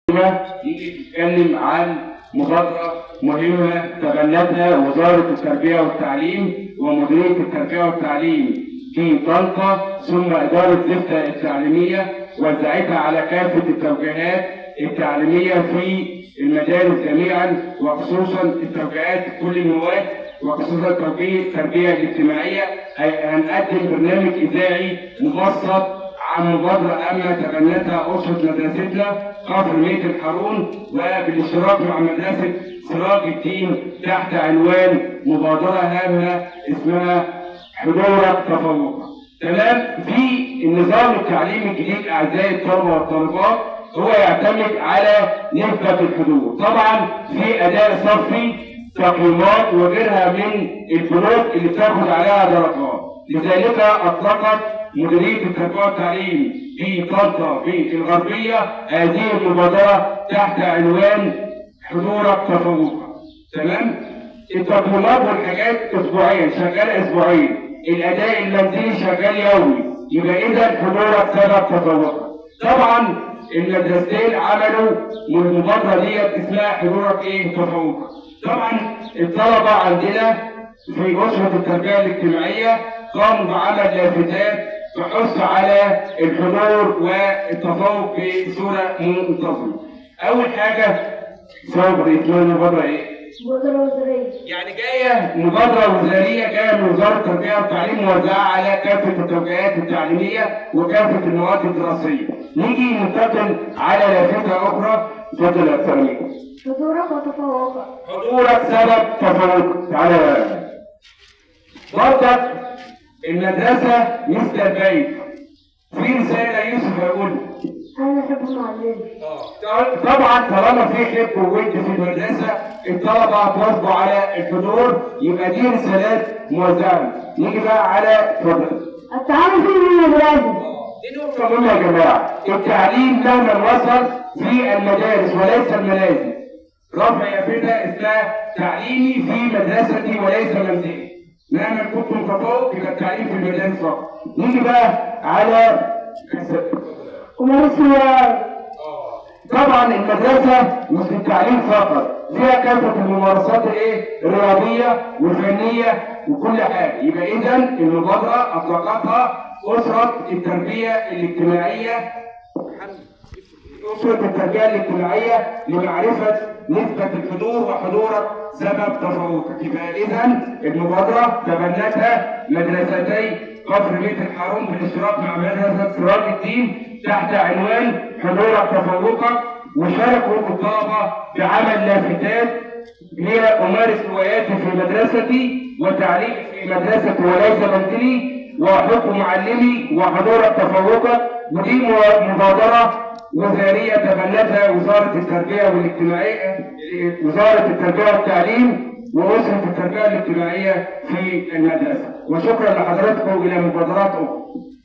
يجي تتكلم عن مبادرة مهمة تبنتها وزارة التربية والتعليم ومديرية التربية والتعليم في طنطا، ثم إدارة زفتة التعليمية وزعتها على كافة التوجيهات التعليمية في المدارس جميعا، وخصوصا التوجيهات كل المواد، وخصوصا توجيه التربية الاجتماعية. هنقدم برنامج إذاعي مبسط عن مبادرة أما تبنتها أسرة مدرستنا كفر ميت الحارون، وبالاشتراك مع مدرسة سراج الدين تحت عنوان مبادرة هامة اسمها حضورك تفوقك. تمام. في النظام التعليمي الجديد أعزائي الطلبة والطالبات هو يعتمد على نسبة الحضور. طبعا في أداء صفي، تقييمات وغيرها من البنود اللي بتاخد عليها درجات. لذلك أطلقت مديرية التربية والتعليم في طنطا في الغربية هذه المبادرة تحت عنوان حضورك تفوقك. تمام؟ التقييمات والحاجات أسبوعيا، شغال أسبوعيا. الأداء المنزلي شغال يومي. يبقى إذا حضورك سبب تفوقك. طبعا المدرستين عملوا المبادرة ديت اسمها حضورك تفوقك. طبعا الطلبة عندنا في أسرة التربية الاجتماعية قاموا بعمل لافتات تحث على الحضور والتفوق بصورة منتظمة. أول حاجة صبر، اسمها المبادرة مبادرة وزارية. يعني جاية مبادرة وزارية جاية من وزارة التربية والتعليم موزعة على كافة التوجيهات التعليمية وكافة المواد الدراسية. نيجي ننتقل على لافتة أخرى. اتفضل يا سامي. حضورك وتفوقك. حضورك سبب تفوقك. تعالى برضك المدرسة مثل البيت. في رسالة يوسف هيقول أنا أحب معلمي. طبعا طالما في حب وود في المدرسة الطلبة بيواظبوا على الحضور، يبقى دي رسالات موزعة. نيجي بقى على اتفضل. التعامل في المدرسة. دي نقطة مهمة يا جماعة. التعليم مهما وصل في المدارس وليس المنازل. رفع يافطة اسمها تعليمي في مدرستي وليس منزلي. مهما كنت متفوق يبقى التعليم في المدارس فقط. نيجي بقى على ومارس هواية. طبعا المدرسة مش للتعليم فقط، فيها كافة الممارسات الرياضية والفنية وكل حاجة. يبقى إذا المبادرة أطلقتها أسرة التربية الاجتماعية، أسرة التربية الاجتماعية لمعرفة نسبة الحضور وحضورك سبب تفوقك. يبقى إذا المبادرة تبنتها مدرستي كفر ميت الحارون بالاشتراك مع مدرسة سراج الدين تحت عنوان حضورك تفوقك، وشاركوا الطلبة بعمل لافتات هي أمارس هواياتي في مدرستي وتعليمي في مدرستي وليس منزلي وحكم معلمي وحضورك تفوقك. ودي مبادرة وزارية تبنتها وزارة التربية والاجتماعية، وزارة التربية والتعليم وأسرة التربية الاجتماعية في المدرسة. وشكرا لحضراتكم إلى مبادرات أخرى.